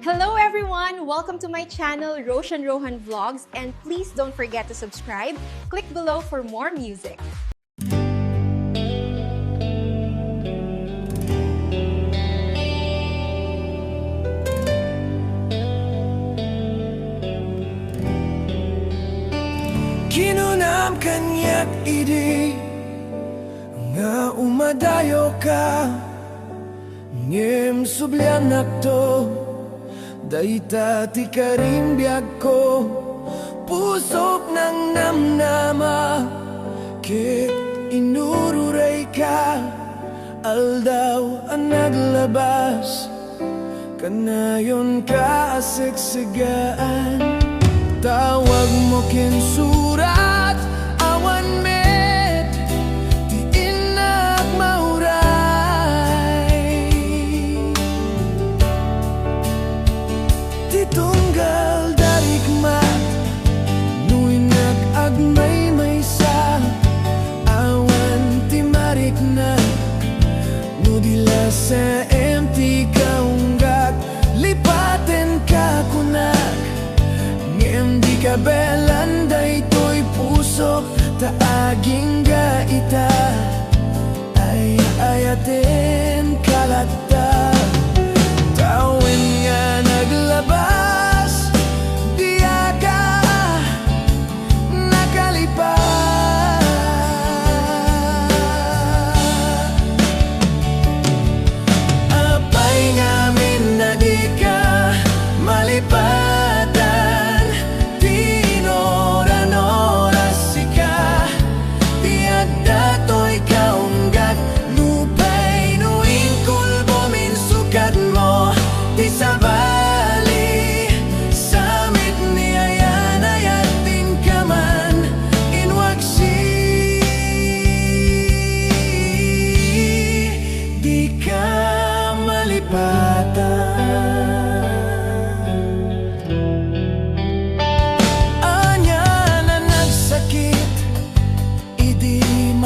Hello everyone! Welcome to my channel, Roshan Rohan Vlogs, and please don't forget to subscribe. Click below for more music. Kinunam kanyak idi nga umadayo ka ngem sublianak to dayta ti karimbiyag ko pusok ng namnama kit inururay ka aldaw ang naglabas kanayon ka asiksigaan tawag mo kinsurat awan met di inak mauray di tunggal darigmat nuinak agmay maysa awan ti marikna nudila sa empty kaunggat lipaten ka kunak di kabelan daytoy pusok taaging gaita ay ayaten kalata tawin nga naglabas diya ka nakalipas apay ngamin na di ka malipas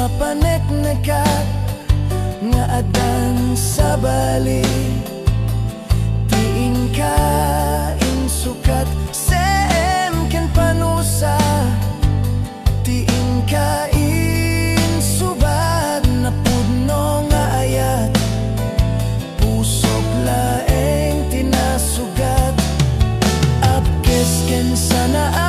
mapanek nekat nga adan sa bali tiing ka insukat sem ken panusa tiing ka insubad na pudno nga ayat pusok laeng tinasugat apkes ken sana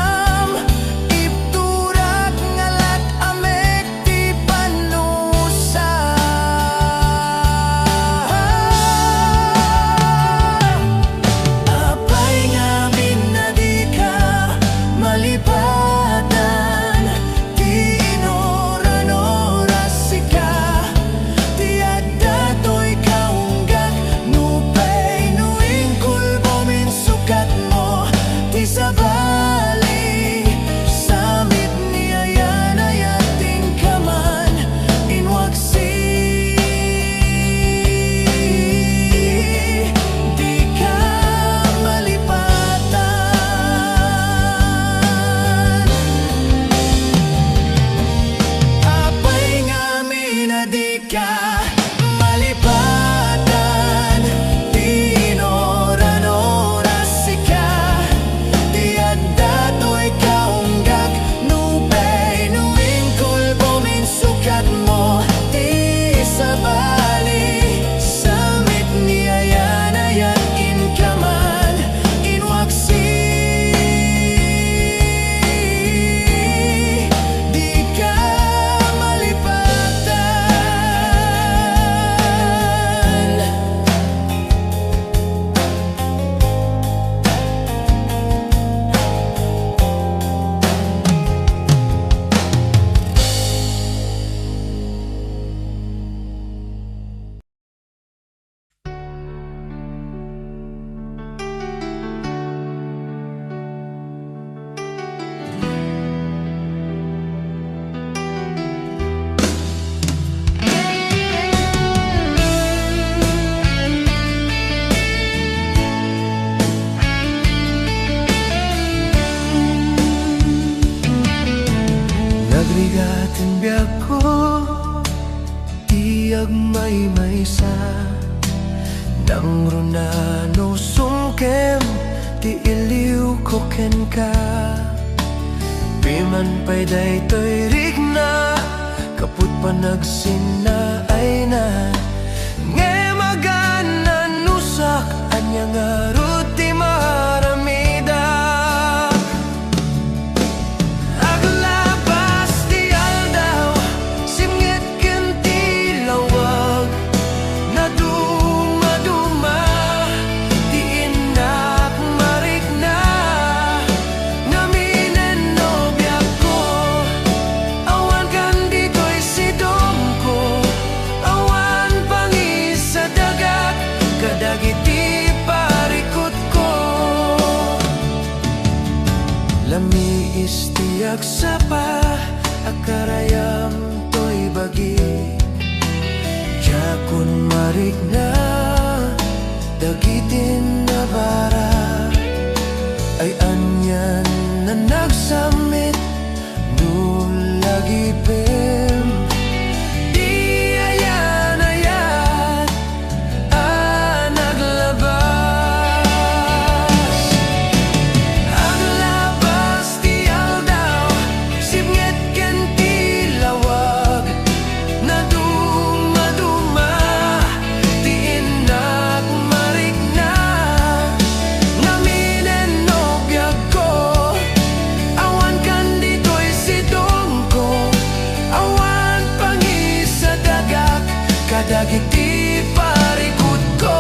Nagrigatin biyak ko tiyag may maysa nang runano sungkem ti iliw ko ken ka. Piman pa'y daytoy rigna, kaput pa nagsina ay na. Nge magana nusak, anya nga ruti maramida. Aglabas ti aldaw, simngit ken ti lawag. Naduma-duma, ti inak marikna. Naminen nobya ko, awan kan dito'y sidong ko. Awan pangi sa dagat, kadagiti parikot ko. Lami istiyag sapa, akarayam to'y bagi. Jakun marigna, dagitin na bara. Ay anyan na nagsamit, nulagi pem. Di ayan-ayan, naglabas. Aglabas ti aldaw, simngit ken ti lawag. Naduma-duma, ti inak marikna. Naminen nobya ko, awan kan dito'y sidong ko. Awan pangi sa dagat, kadagiti parikot ko.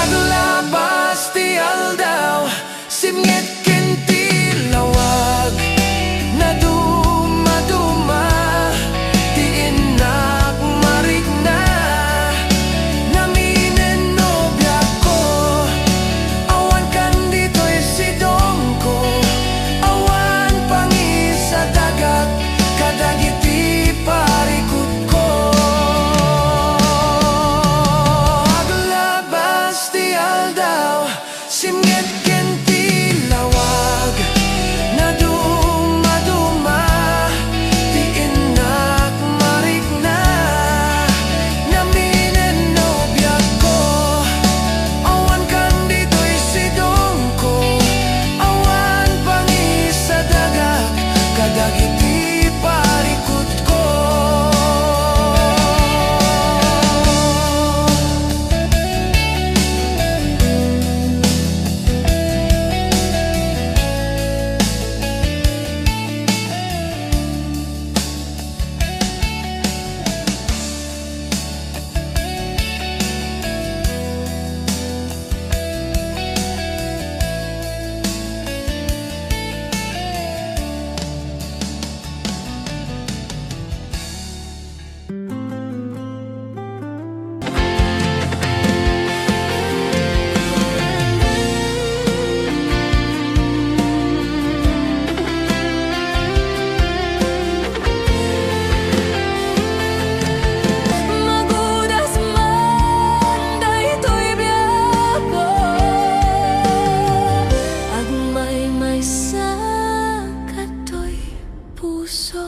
Aglabas ti aldaw, simngit ken ti lawag. Naduma-duma, ti inak marikna. Naminen nobya ko, awan kan dito'y sidong ko. Awan pangi sa dagat, kadagiti parikot ko. Aglabas ti aldaw, simngit ken ti lawag. Naduma-duma, ti inak marikna. Naminen nobya ko, awan kan dito'y sidong ko. Awan pangi sa dagat, kadagiti parikot ko. Magudas man daytoy biyako, agmay-may sa katoy puso.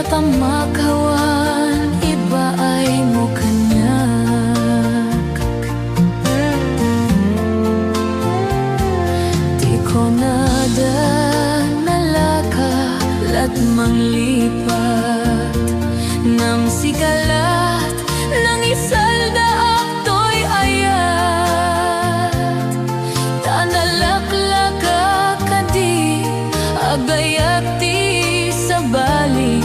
pamakawan iba ay mo kanyak. Di ko nada nalakalat manglipat ng sikalat ng isalda akto'y ayat. Tanalaklaka kadi agayati sa bali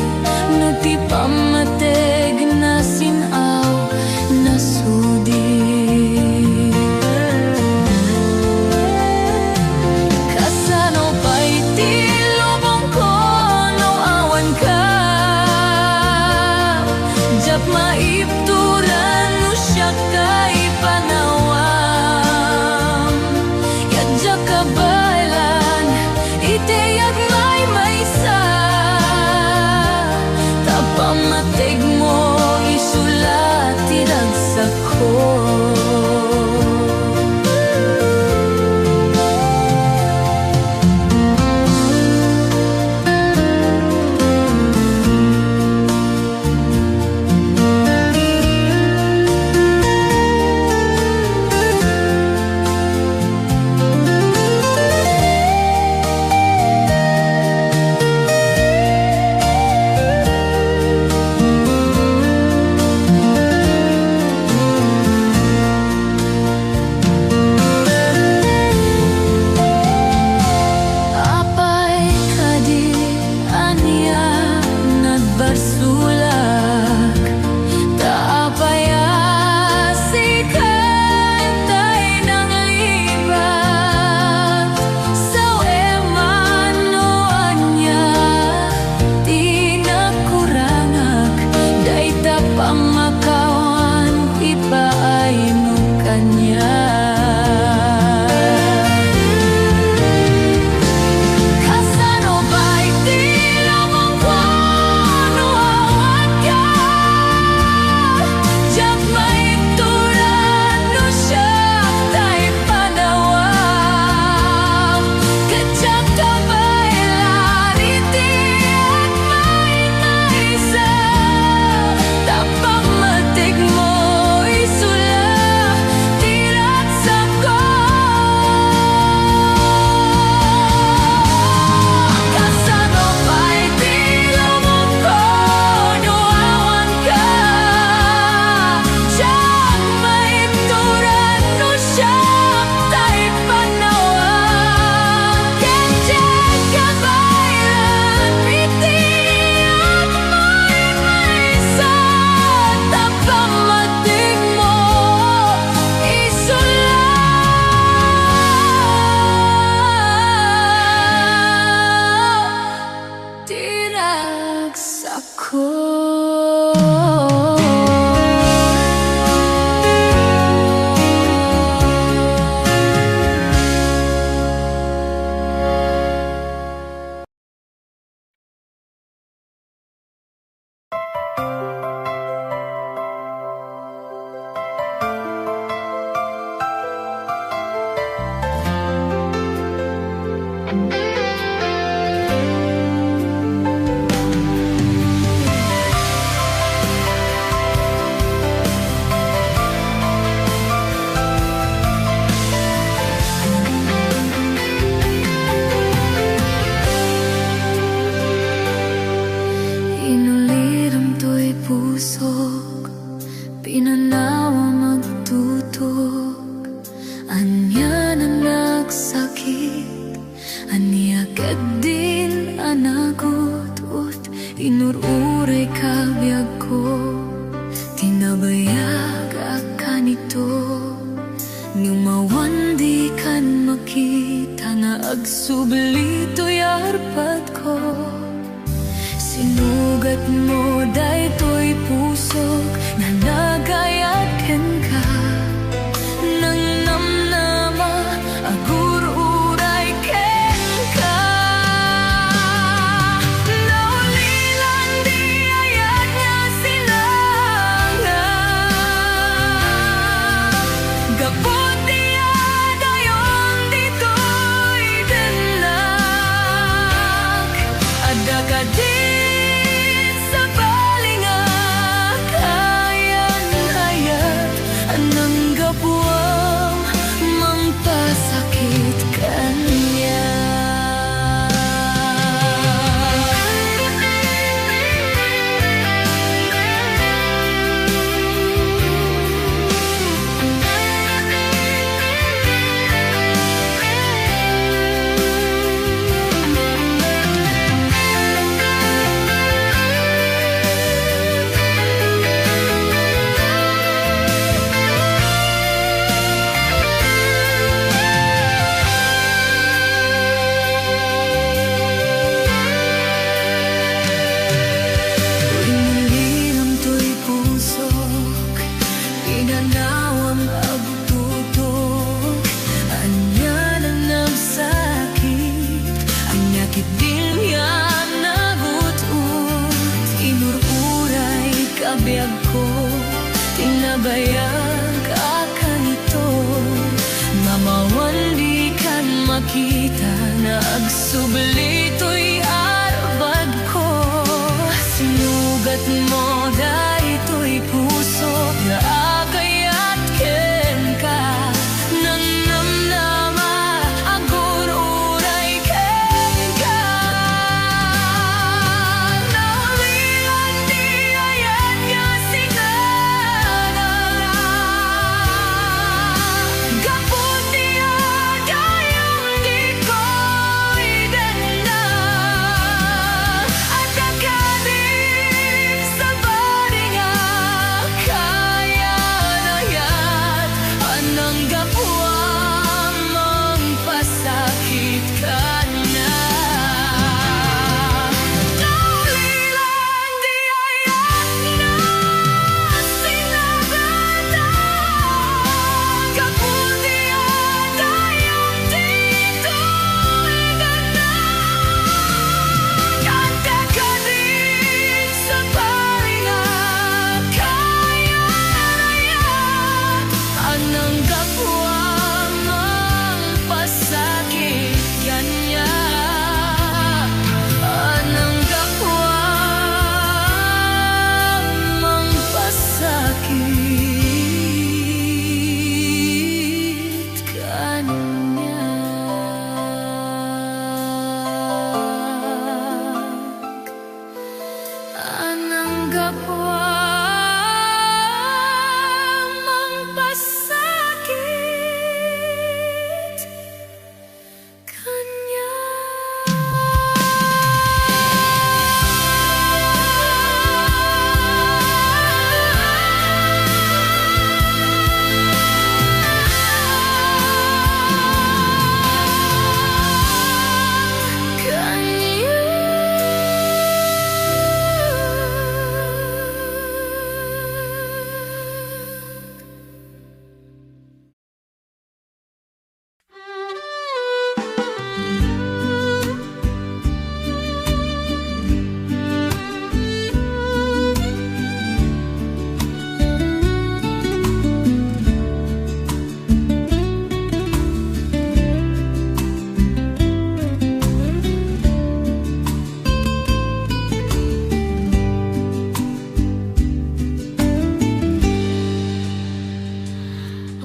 no ti pamateg na sinaw na sudi. Kasano pa'y ti lubong ko no awan ka, jap maipturan no siya kay panawam. Yadya kabalan iteyag may maysa, tapamatig mo isulat tiragsak ko. Pamakawan iba ay mo kanya. Kasano ba'y di lamang ko no awan ka, jap maituran no siya tay panawam. Kajap kabaylan iti at may naisa, tapamatig mo isulat tiragsak ko. Kasano pa'y di lumong ko no awan ka, jap maituran no siya tay panawam. Kajap kabaylan iti at may maysa, tapamatig mo isulat tiragsak ko. Inuliram to'y pusok, pinanawa magtutok. Anya na nagsakit, anya din anagot ut inururay kabiyag ko. Tinabayag akan ito, numawan di kan makita nga agsubli to'y arpat ko. Sinugat mo daytoy pusok na nagayaken ka, nang namnama agururay ken ka. Naulilan di ayat nga silangan, gapot di adayon dito'y denak. Ada ka din sa abiyag ko, tinabayag akanito, mamawan di kan makita na agsubli to'y arbad ko. Sinugat mo dahito'y puso na agayat ken ka, nang namnama agur uray ken ka. Naulilan di ayat nga sinadala, gapon niya dayong di ko idenda, at akadim sa baringa kaya nayat, anang gapuang mangpasakit ka na. Naulilan di ayat na sinagata, gapon niya dayong di ko idenda, at akadim sa baringa kaya nayat, anang gapuang mangpasakit kanya, anang gapuang mangpasakit kanya. Anang gapuang mangpasakit kanya.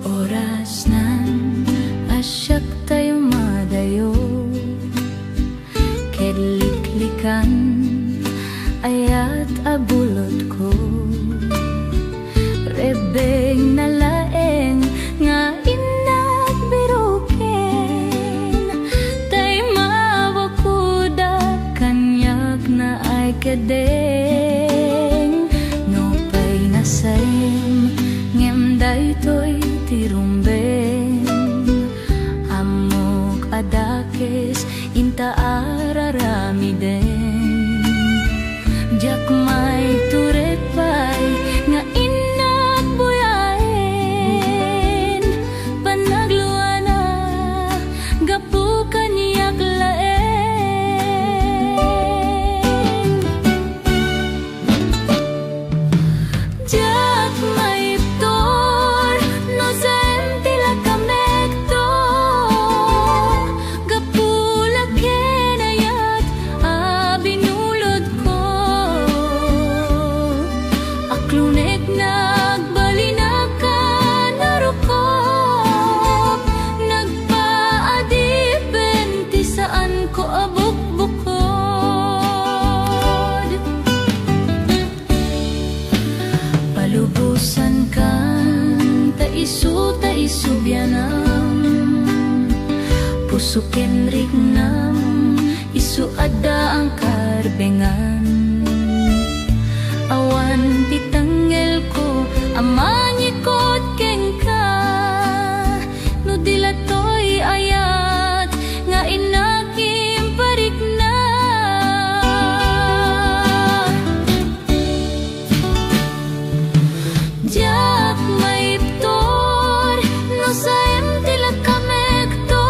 Oras nan asyak tayo madayo, kedliklikan ayat abulot ko, rebeng nalaeng nga inagbiruken, tay mawakuda kanyak na ay kedeng, no pay nasayem ngem daytoy tirumben, amok adakes inta araramiden, jak may turepay nga inagbuyaen, panagluana gapu kanyak laeng, jak may iptor no sentila kamekto, gapula kenayat abinulod ko, aklunek nagbalinakan narukop, nagpaadipen ti saan ko abukbukod, palubusan kan taisu bianam, pusuken rignam isu ada ang karbengan, awan titanggel ko amanyikot kengka, no dilatoy ayat nga inakim parikna, jak may iptor no sayem tila kamekto,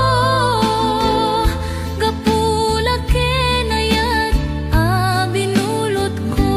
gapula kenayat abinulot ko,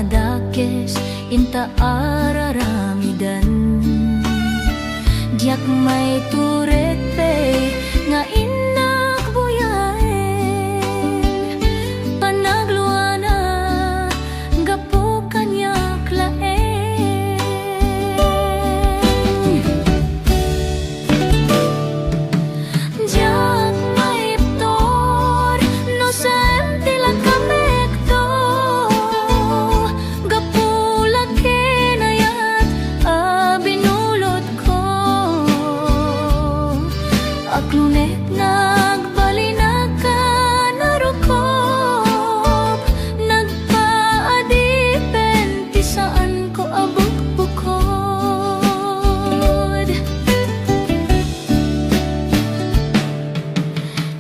adakes inta araramidan. Diak may turet pe nga inak buyaen, panagluana gapo kanyak laen. Diak may iptor no sa tila kamekto, gapo lakin ayat binulot ko. Aklunet nagbalinag ka narukop, nagpaadipen ti saan ko abuk-bukod.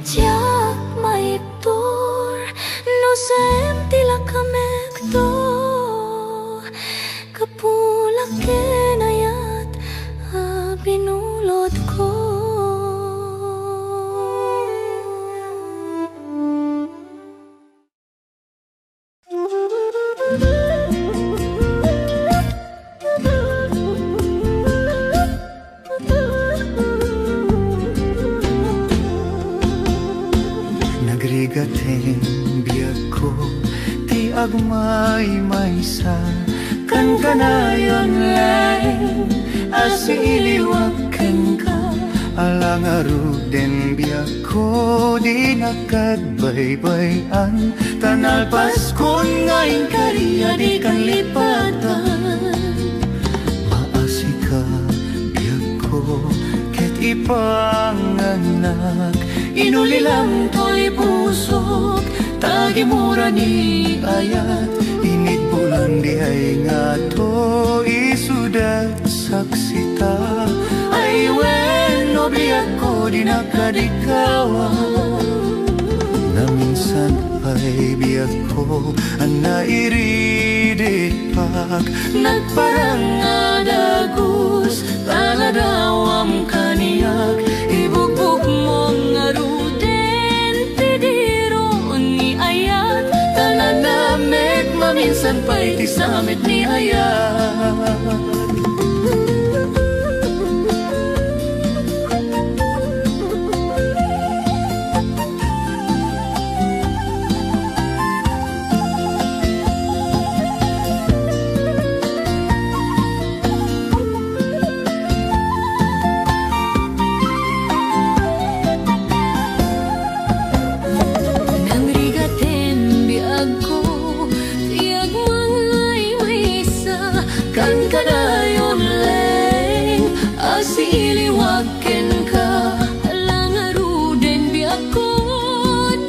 Tiyak maiptur no sem tila kamekto, kapulakin ayat binulot ko. Nagrigaten biyak ko ti agmay maysa kan kanayon lain asi iliwaken ka alang aruden biyak ko di nakagbaybayan tanal paskon ngayon kariya di kan lipatan maasi ka biyak ko ket ipanganak inulilang to'y pusok tagi mura ni ayat init bulan di ay nga to isudat saksita ay wen no biyak ko di nakadikawa na minsan ay biyak ko ang nairidit pag nagparang adagus taladawam kaniyak ibugbog mong aruden tidiro ni ayat talanamek maminsan pa'y tisamit ni ayat. Iliwaken ka alang aruden biyak ko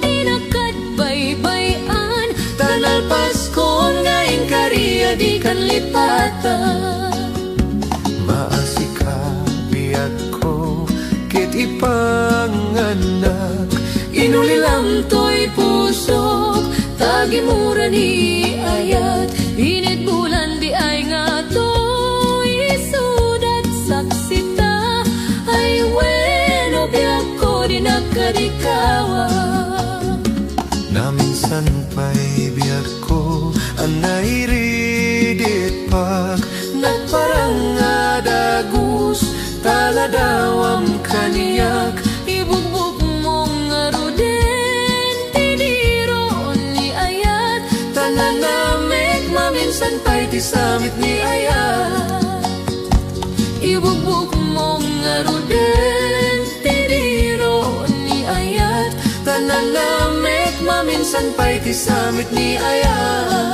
di nakadbaybayan Tanal paskon ngayon kariya di kan lipatan maasi ka biyak ko ket ipanganak inulilang to'y pusok tagi mura ni ayat init bulan di ay nga to'y sudat saksita ay weno biyak ko di nakadikawa na minsan pa'y biyak ko ang nairidit pag nagparang adagus taladawam kaniyak ibugbog mong aruden tidiro ni ayat tananamek maminsan pa'y tisamit ni ayat ibugbog mong aruden tidiro ni ayat tananamek maminsan pa'y tisamit ni ayat.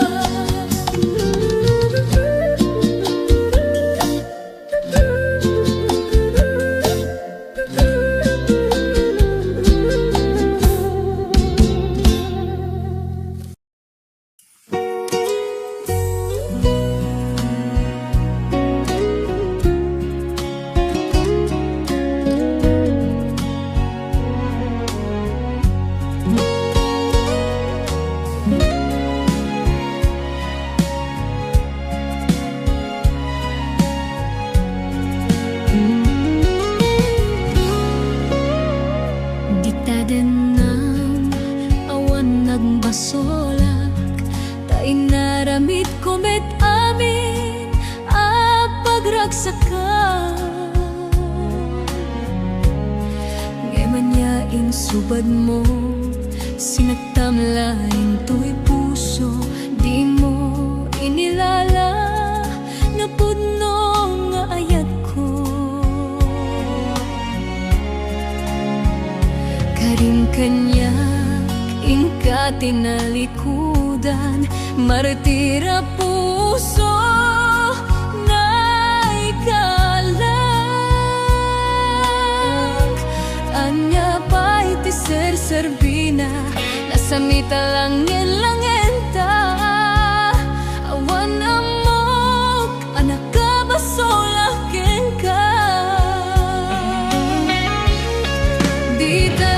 subad mo, sinagtam laing to'y puso, di mo inilala na pudno nga ayat ko. Karing kanyak ingka tinalikudan, martira puso na ikalang. Anya pa'y ti ser-serbina, nasamita langin-langenta. Awan amok, anak ka basolakin ka. Dita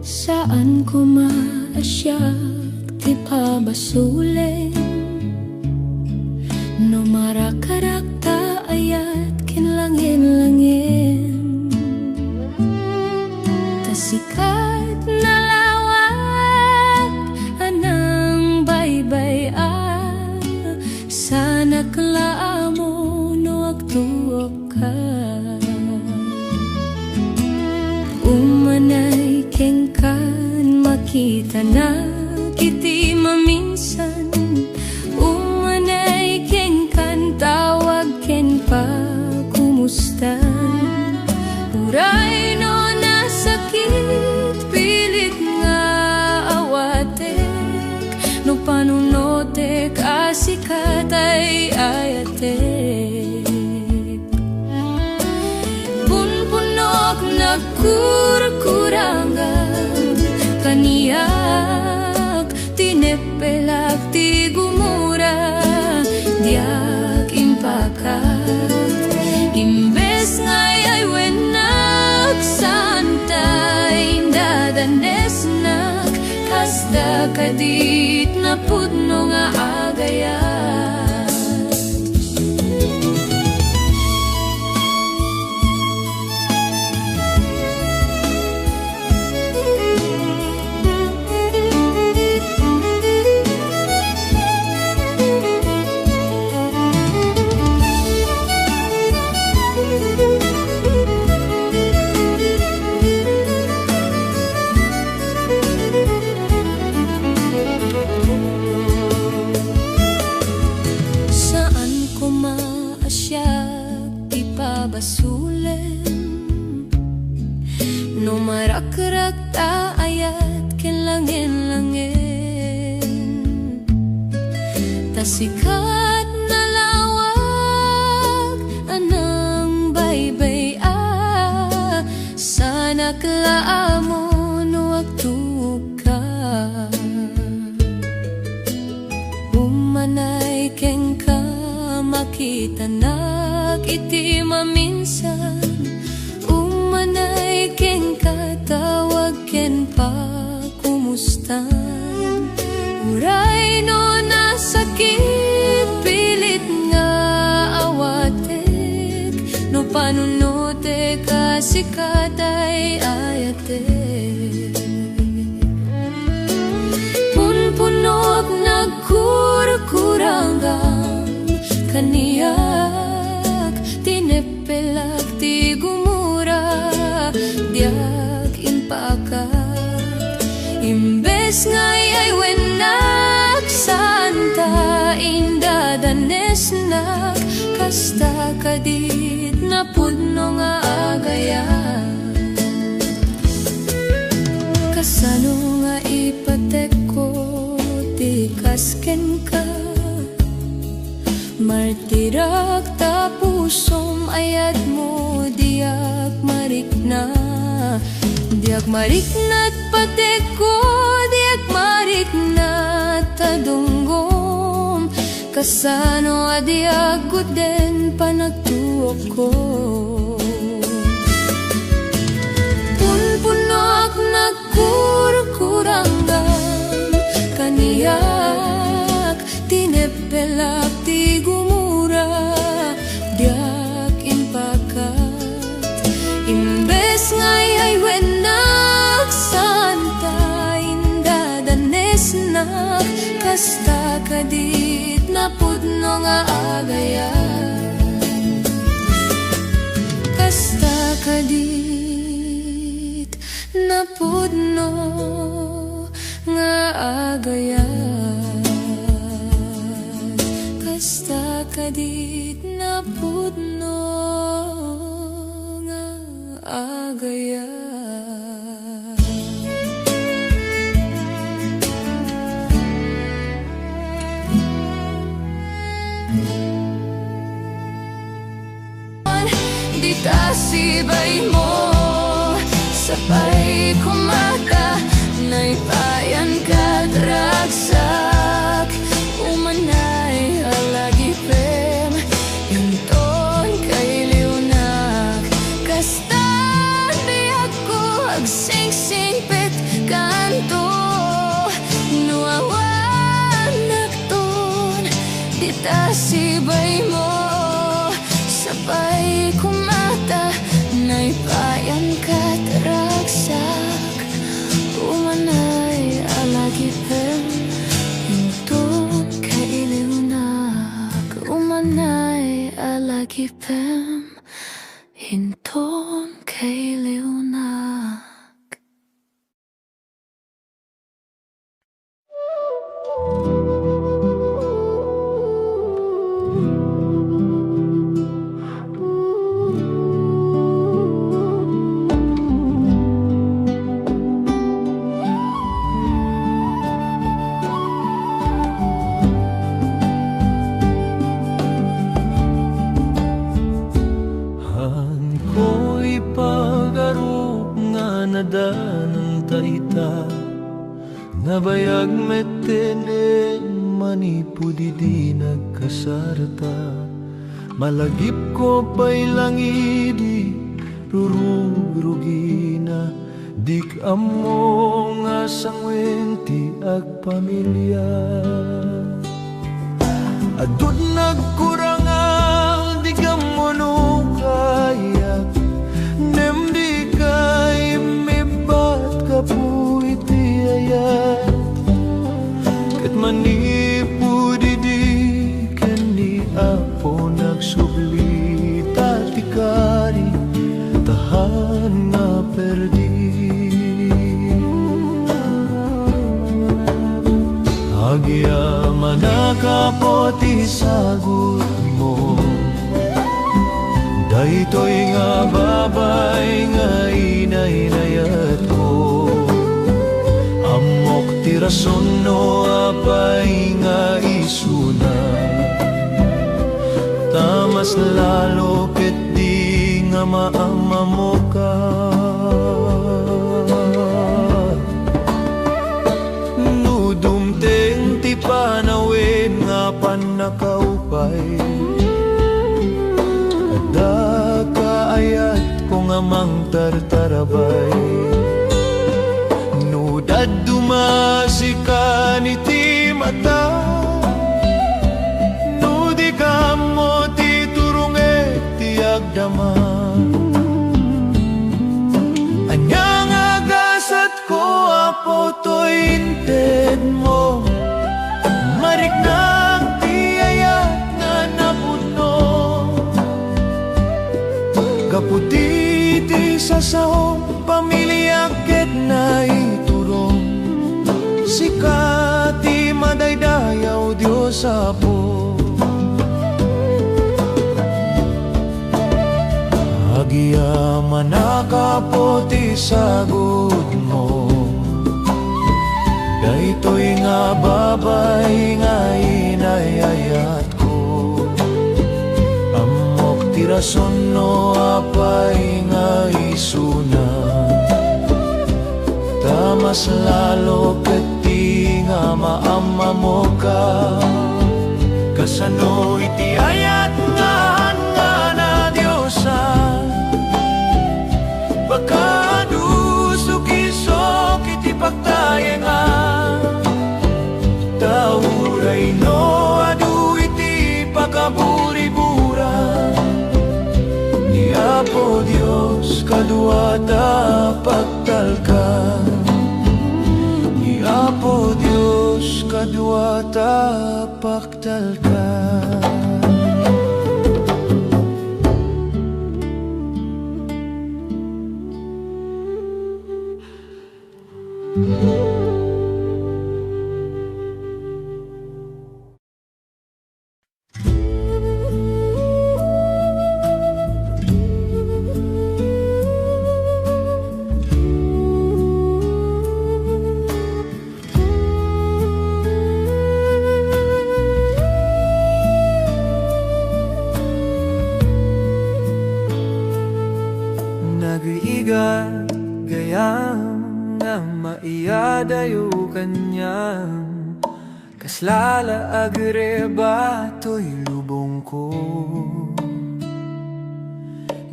saan ko maasyak ti pabasulin, no marakarakta ayat kinlangin-langin. Tasikat na lawak anang baybay sana klaamo no agtuok ka. Umanay kengkan makita na kiti maminsan, umanay kengkan tawag ken pa kumustan. Uray no nasakit pilit nga awatek, no panunotek asikat ay ayatek. Punpunok nagkurkurangan kaniyak kadit na pudno nga agayat. No marakrak ta ayat kinlangin-langin, tasikat na lawag anang baybay sana klaamon wag tuka umanay keng ka makita nag iti maminsan umanay keng katawag ken pa kumustan uray no nasakit pilit nga awatek no panunote kasikatay ayatek punpunog nagkurkuranggang kaniyak tinepelak ti gumura diag impakat imbes ngay ay wenak santa indadanes nak kasta kadit na pudno nga agayat kasano nga ipatek ko ti kasken ka martirak ta pusom ayat mo diag marikna diag mariknat patek ko diag mariknat tadunggom kasano adiag guden panagtuok ko punpunog nagkurkuranggan kaniyak tinepelak ti gumura diag impakat imbes ngay ay wenak santa indadanes nak kasta kadit na pudno nga agayat kasta kadit na pudno nga agayat kasta kadit na pudno nga agayat. Di tasibay mo sabay kumaka naipayan ka dragsak umanay alagi pem yunton kay liunak kastan biyak ko agsingsing pet kanto nuawan nakton di tasibay mo sabay kumata naipayan ka dragsak umanay alagi pem yunton kay liunak umanay alagi pem hinton kay liunak. Nadanan taita nabayag metene manipudi di nagkasarata malagip ko pa'y langidi rurugrugina Dik amo nga sangwen ti agpamilya. Adun nagkurangan di amo no kaya nem di kay mibat ka po iti ayat ket manipu di kani apo nagsubli tatikari tahan nga perdi. Agya manakapoti sagot mo, daytoy nga babay nga inay-inayat ko. Amok ti rason no apay nga isuna, tamas lalo ket di nga maama mo ka. Nudumteng ti panawin nga panakaupay, ada kaayat ko nga mang tartarabay. Nudad dumasikan iti mata, nudi ka mo ti turunget ti agdama. Anyang agasat ko apo to'y inted mo, mariknang ti ayat nga napuno. Kaputi ti sasahom pamilya ket na iturong, sika ti madaydayaw Diyos apo. Agya manakapo ti sagot mo, daytoy nga babay nga inayayat ko. Amok ti rason no apay nga isuna, tamas lalo ket di nga maama mo ka. Kasano iti ayat nga na Diyosan, baka dusok-isok iti pagtayengan. Tauray no adu iti pagkaburi-bura, ni Apo Dios kaduata pagtalkan. Ni Apo Dios kaduata pagtalkan. Nag-iigat gayam nga maiyadayo kanyang, kaslala agreba to'y lubong ko.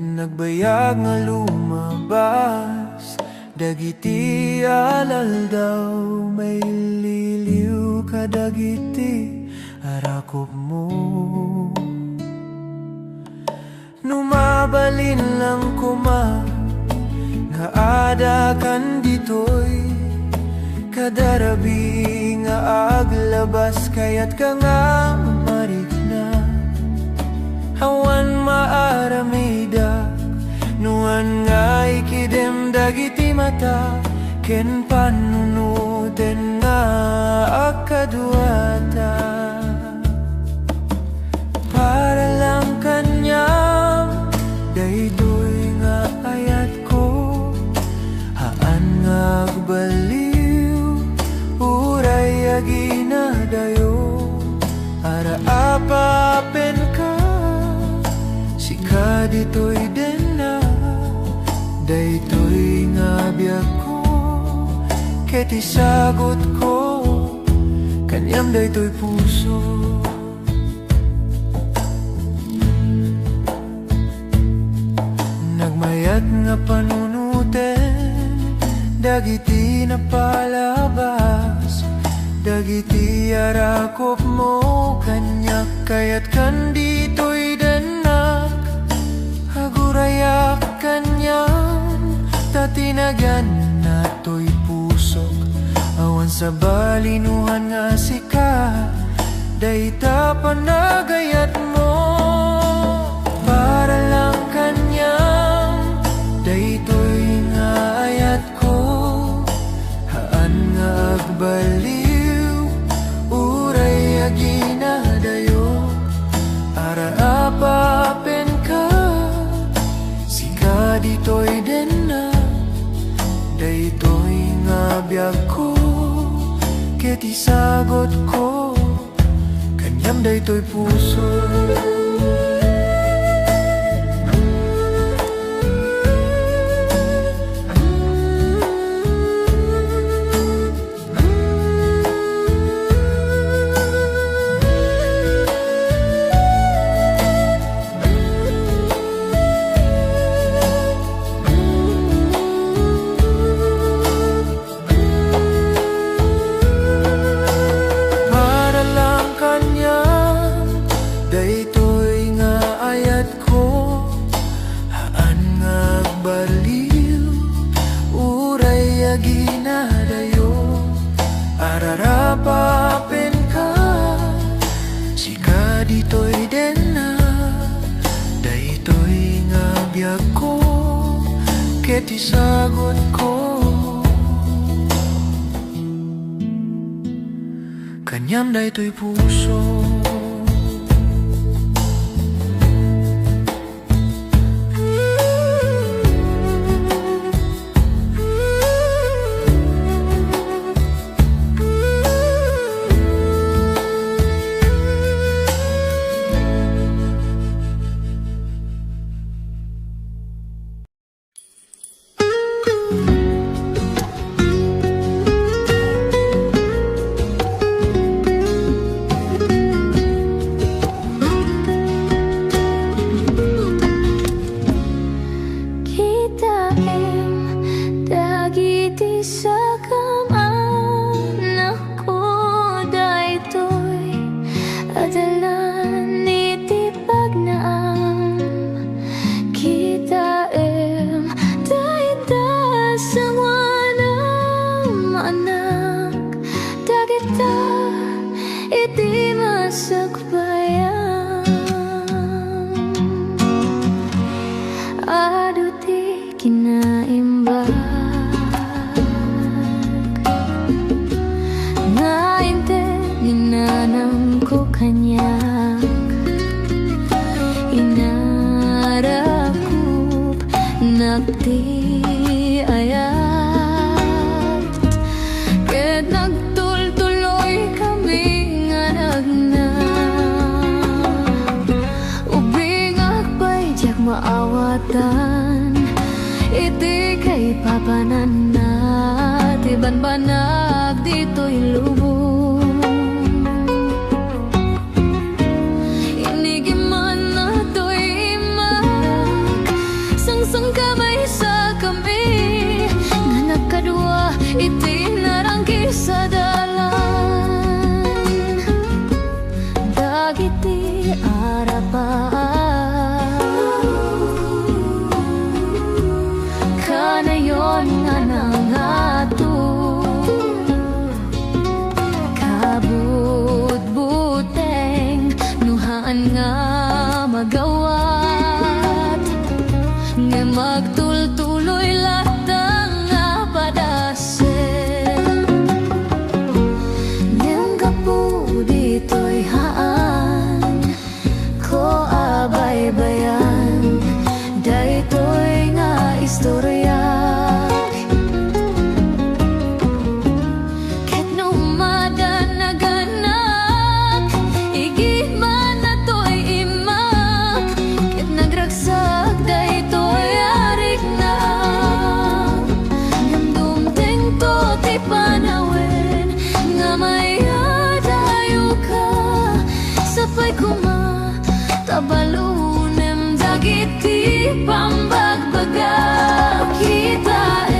Nagbayag nga lumabas, dagiti alal daw, may liliw ka dagiti arakop mo. Numabalin lang kuma, nga ada kan ditoy, kadarabi nga aglabas, kayat ka nga marikna. Hawan maaramida, nuan nga ikidem dagiti mata, ken panunuten nga akaduata. Para lang kanyang daytoy nga ayat ko, haan nga agbaliw, uray aginadayo. Ara apapen ka, sika ditoy den na, daytoy nga biyak ko, ket isagot ko, kanyam daytoy puso. Nagmayat nga panunuten, dagiti na palabas, dagiti arakop mo kanyak kayat kandito'y danak, agurayak kanyang tatinagan na to'y pusok, awan sa balinuhan nga sika, dayta panagayat mo, para lang kanyang daytoy nga ayat ko, haan nga agbaliw, uray aginadayo, ara apapen ka, sika dito'y denna, daytoy nga biyag ko, ket isagot ko, kanyam daytoy puso. Ararapapen ka, sika dito'y denna, daytoy nga biyag ko, ket isagot ko, kanyam daytoy puso. Iti kay papanan na tiban banag dito'y lubong, inigiman na to'y imak, sang kamay sa kami, nga nagkadwa iti narangki sa dalan, dagiti arapan kanayon nga nangato, kabut-buteng nuhaan nga magawat, nga magtultuloy latang nga padasen, ngem kapu dito'y haan ko abay-bayan, daytoy nga istorya. Tabalunem dagiti pambagbaga, kita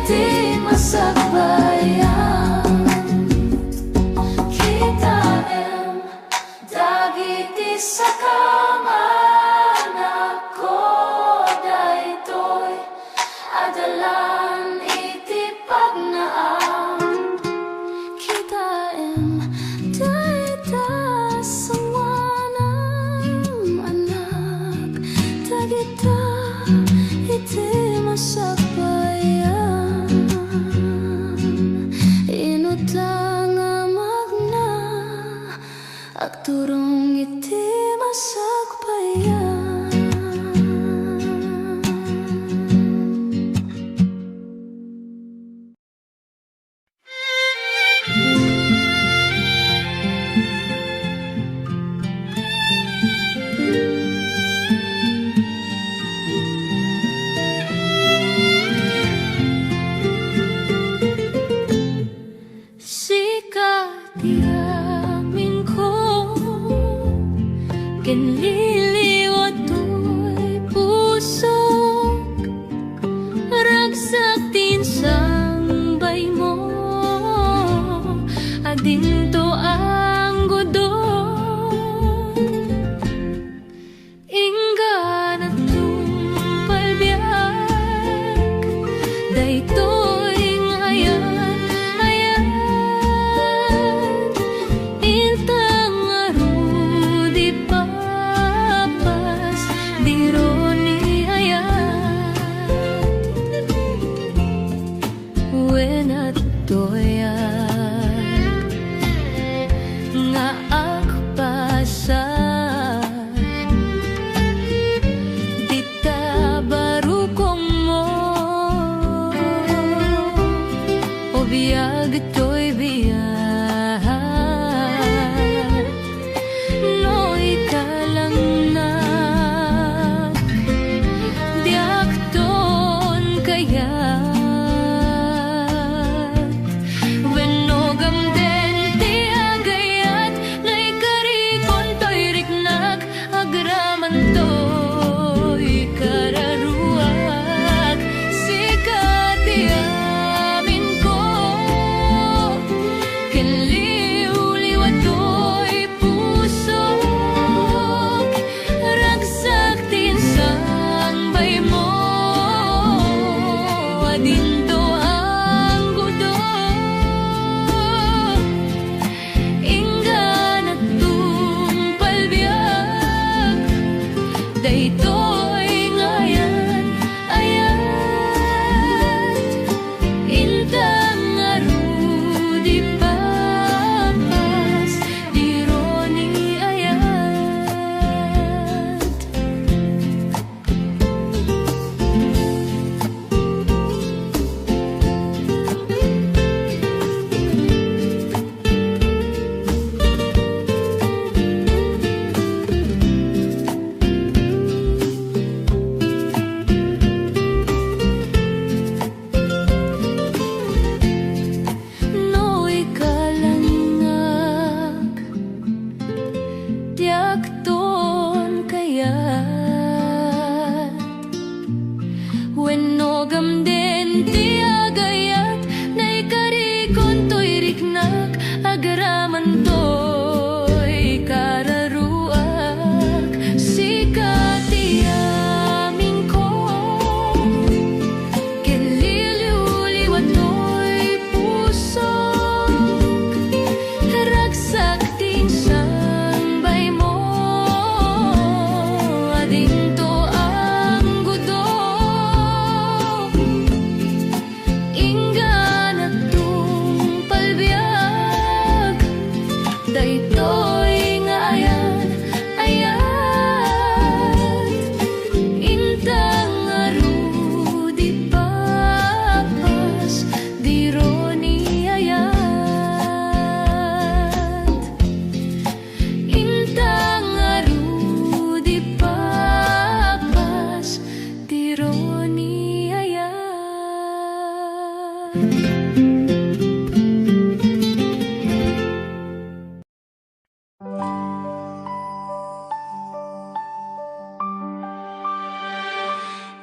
iti masakbayan. Kita dagiti sa kamanak ko daytoy adalan iti pagnaan. Kita dayta sawanang anak dagita iti masakbayan. Inutang magna agturong iti masakbayan. Sikat yamin ko kinliliwat to'y puso ragsak tinsang bay mo adinto ang godon inggan at tumpalbiyak daytoy ngayan ayan intang arudi papas dironi ayan when at toyan nga akpasan dita barukong mo o biyag to'y biyag no ikalang na diak ton kaya wenogam den ti agayat ngay karikon to'y riknag agraman to'y kararuak sikat yamin ko kinliwliwat to'y puso ragsak tinsang bay mo adinto ang godon inggan at tumpalbiyak daytoy ngayan ayat intang arudi papas dironi ayat no ikalangak diak ton kayat wenogam den ti agayat nay karikon to'y riknak agaraman to'y kararuak sikat yamin ko kinliliwliwat to'y puso ragsak tinsang bay mo adinto ang godon inggan at tumpalbiyak daytoy ngayan ayat intang arudi papas dironi ayat intang arudi papas dironi ayat.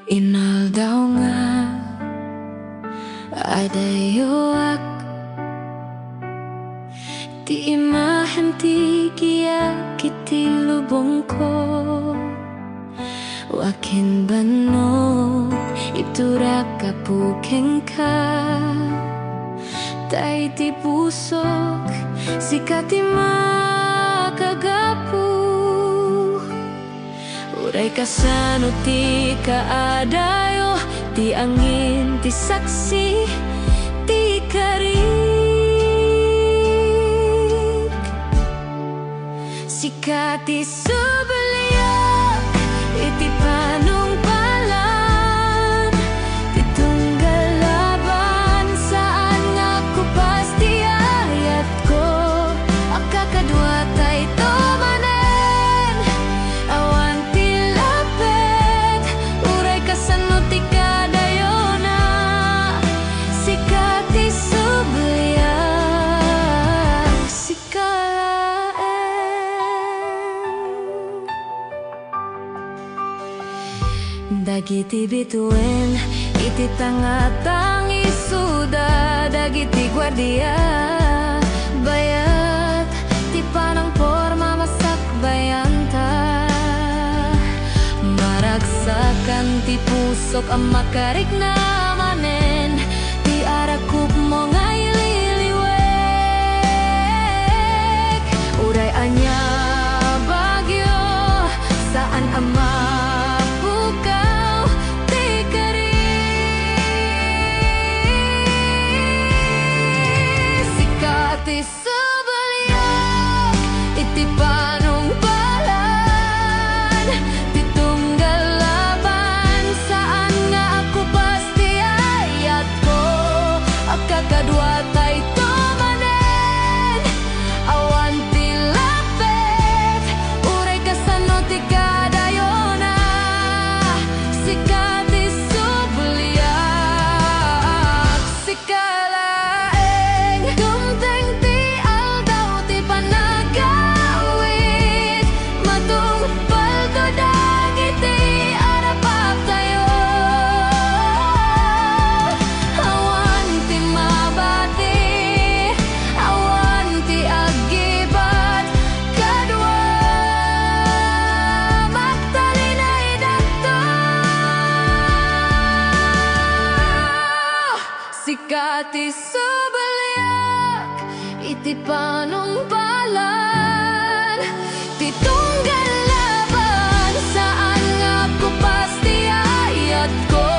Inal daw nga Adayoak Di imahem ti kiya kiti lubong ko Wakin bano itura kapukeng ka Tay ti pusok sikati makagapu Uray kasano ti kaadayo Ti angin ti saksi ti karik Sikati subaliak iti panungpalan Ti tunggal laban saan nga pasti ayat ko Akakadwa tay tumanen awan ti lapet Uray kasano ti kadayona Sikati subaliak sikalaeng Dagiti bituin iti tangatang isuda Dagiti gwardiya bayat Ti panang porma masak bayanta Maragsakan ti pusok ang makarik na manen Ti arakup mo nga ililiwek Uray anya bagyo saan ama Sikati subaliak iti panungpalan Ti tunggal laban saan nga ako pasti ayat ko Akakadwa tay tumanen awan ti lapet Uray kasano ti kadayona Sikati subaliak sikalaeng Dumteng ti aldaw ti panagawit Matungpal ko dagiti arapap tayo Awan ti mabati awan ti agibat Kadwa magtalinay dakto Sikati subaliak iti panungpalan Ti tunggal laban saan nga ko pasti ayat ko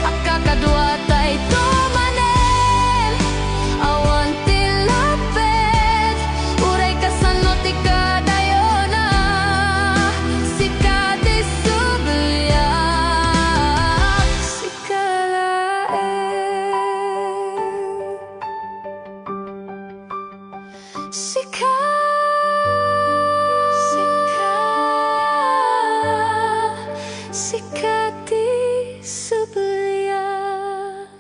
Akakadwa tay tumanen awan ti lapet Uray kasano ti kadayona Sikati subaliak sikalaeng Sikati subaliak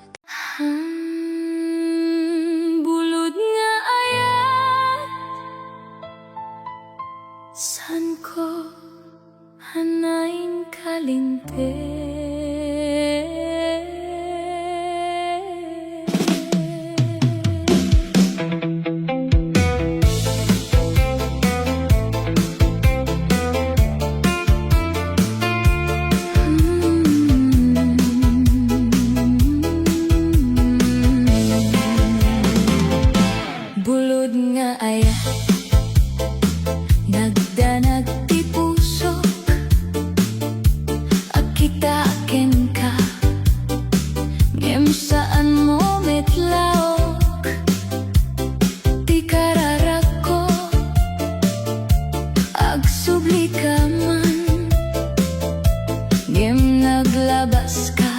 Bulod nga ayat San ko hanain kalinte Bulod nga ayat nagdanag ti pusok Akita aken ka ngem saan mo metlaok Ti kararak ko agsubli ka man Ngem naglabas ka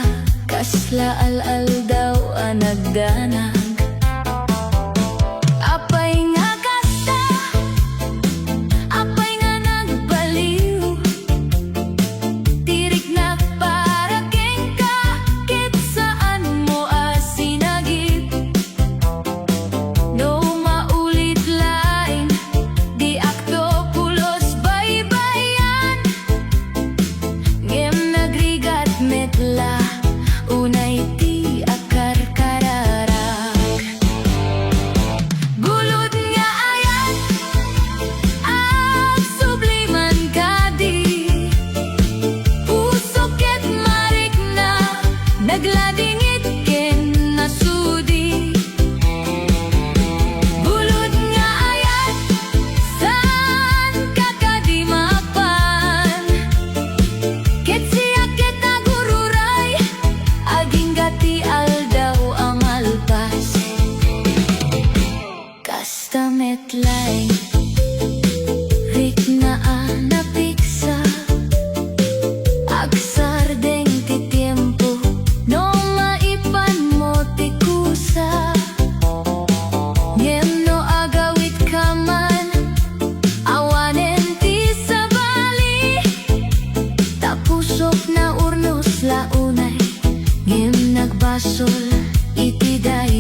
kasla al-al daw ang nagdanag Apay nga kasta apay nga nagbaliw Tirik na para keng ka kit saan mo asinagip No maulit lain di akto pulos baybayan Ngem nagrigat metla unay ti akar-kara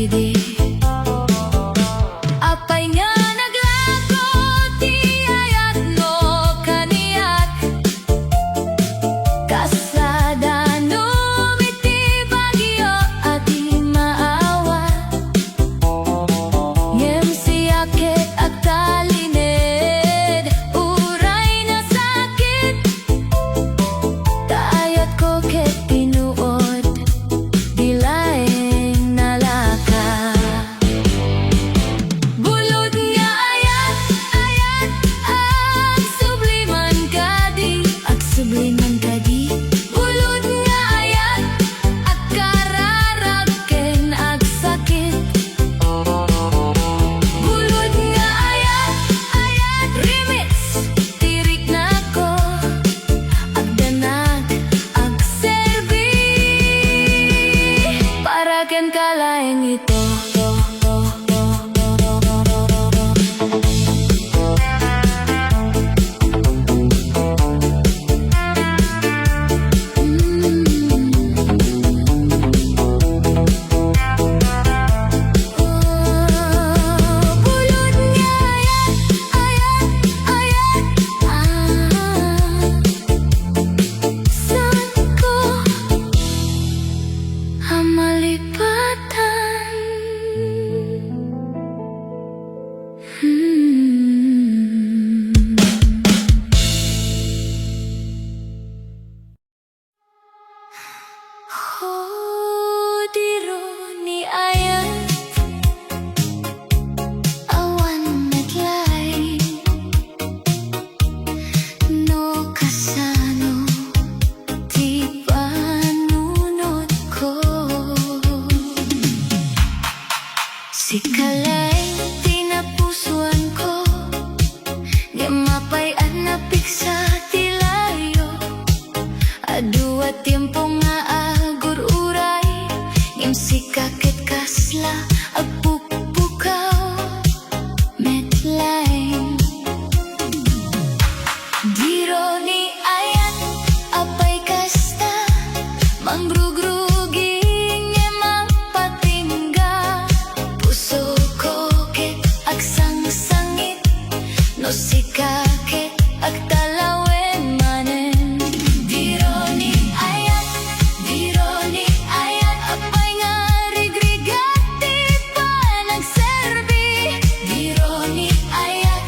di apay nga naglakot di ayat mo kaniyak kasada numiti bagyo at di maawa ngem siyakit at talinid uray na sakit taayat ko ket pinuod dilaeng nalaka bulod nga ayat ayat ag subliman kadi bulod nga ayat ag kararag ken ag sakit bulod nga ayat ayat remix tirik nako ag danag ag serbi para ken kalaeng ito bulod nga ayat ayat saan ko ang malipatan Diro ni ayat awan naglay no kasano di panunod ko si kalay tinapusuan ko gamapay at napiksa tilayo adua tiempo nga agur uray ngem sikakit kasla agpupukaw metlaeng diro ni ayat apay kasta manggrugrugi ngem mapatingga puso ko ket ag sangsangit no sikakit ag talawen manen diro ni ayat apay nga rigrigati pa nagserbi diro ni ayat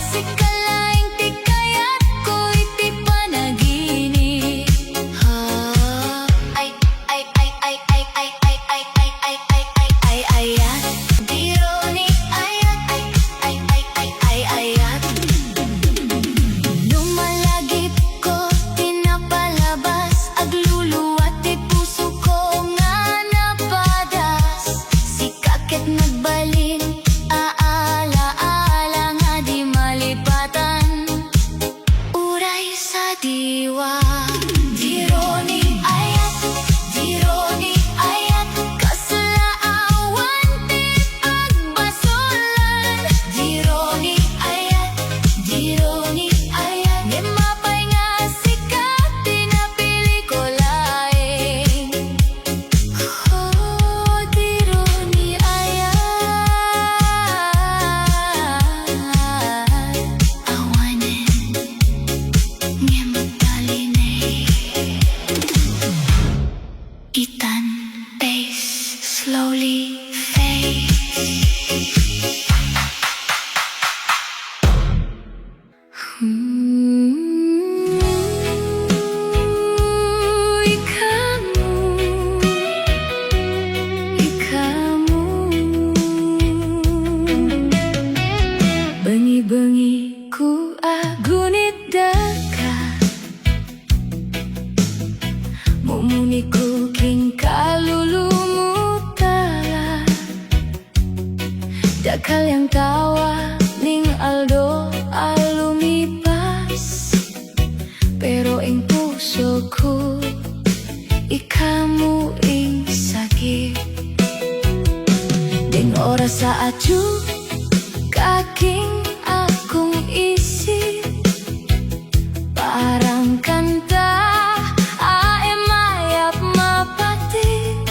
si kalaeng tikayat ko iti panagini ay ayat diro ni ayat ay ayat lumalagip ko tinapalabas agluluwat ti puso ko nga napadas sikakit nagbalin aala-ala nga di malipatan uray sa diwa diro ni ayat kasalaawan ti agbasolan diro ni ayat ngem mapay nga sikat tinapili ko laeng diro ni ayat awanen ngem talinay itan pace slowly fade ikamu bengi-bengi ku agunit daka mumuni ku king kalulumutala dakal yang tawa ning aldo alumipas pero ing pusoku ikamu ing sakit ding oras sa aju kaking akong isip parang kanta ae mayap mapatid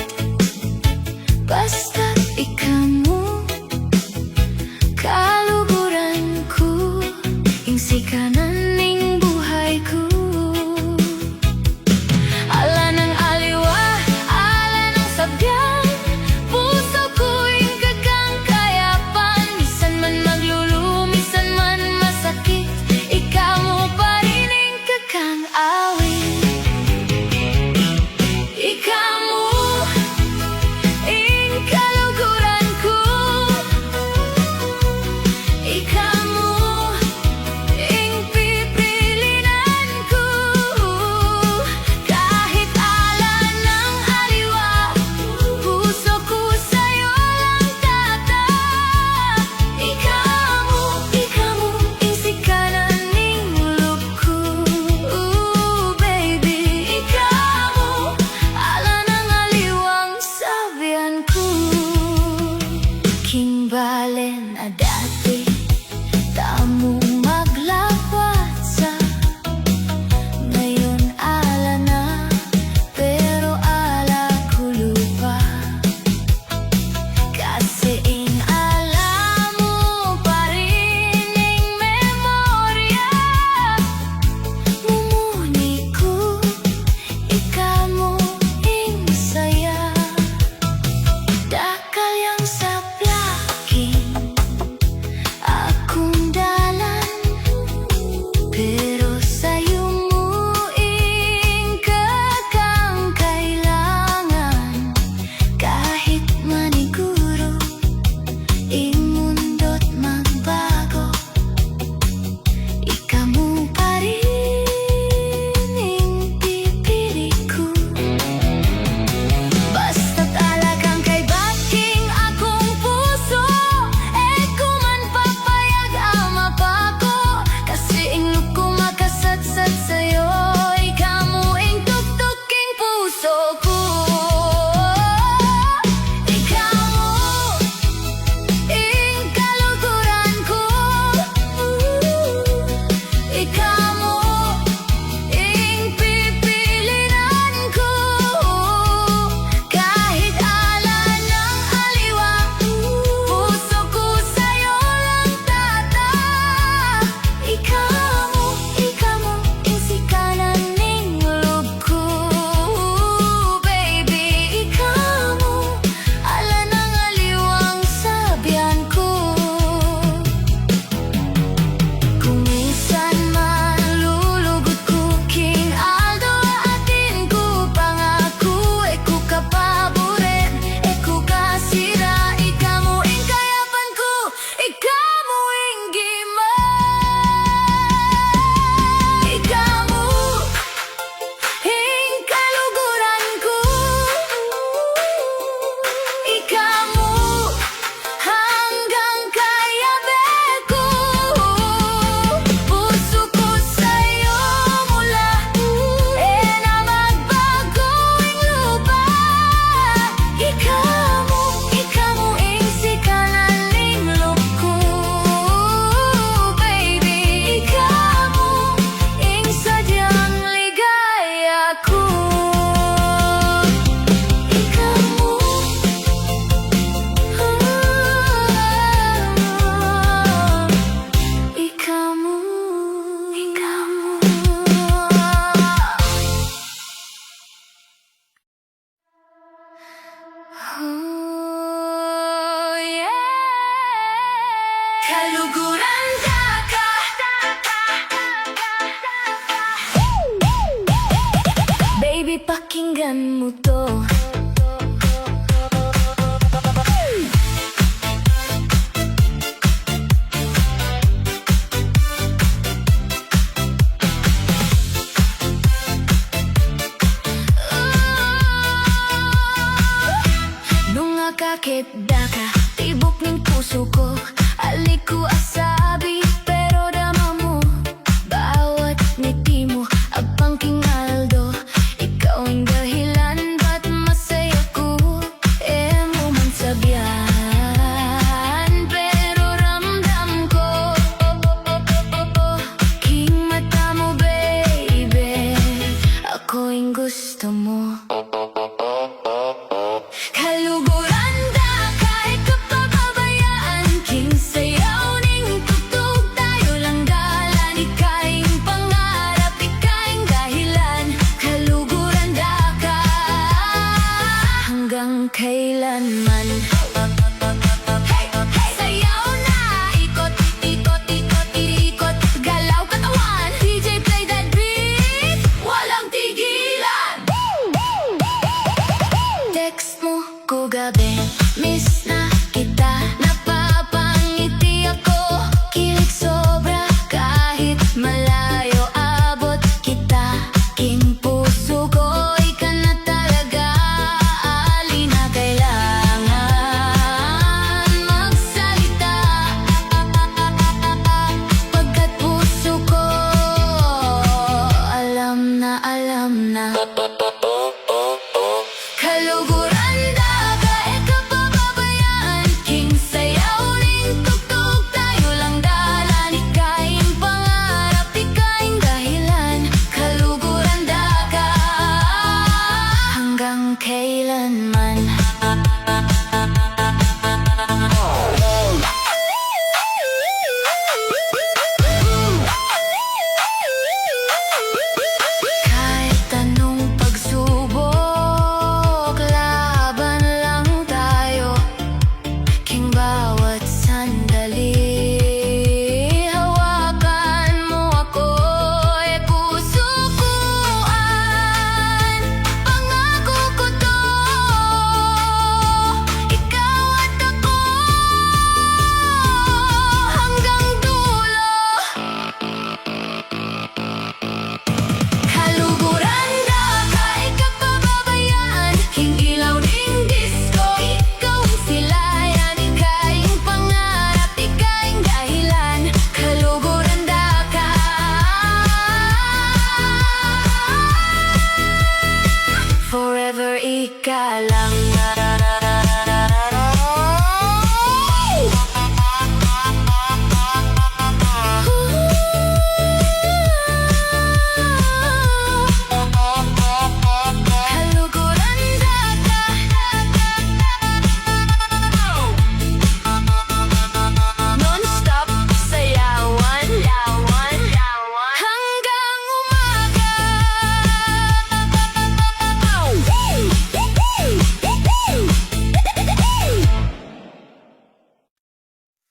Kaluguran ka. Baby, pakinggan mo to. Nung nakakita ka, tibok ng puso ko. Aliko asabi, pero dama mo. Bawat ngiti mo, abang Aldo. Ikaw ang dahilan, ba't masaya ko? Mo man sabihan, pero ramdam ko. King mata mo, baby. Ako ang gusto mo. Kaluguran da, kahit kapababayaan. King sayaw ning tugtog, tayo lang dalan. Ikaing pangarap, ikaing dahilan. Kaluguran da ka, hanggang kailanman. Hey, hey, sayaw na, ikot, ikot, ikot, ikot. Galaw katawan, DJ play that beat, walang tigilan. Text mo ko gabi, miss na kita.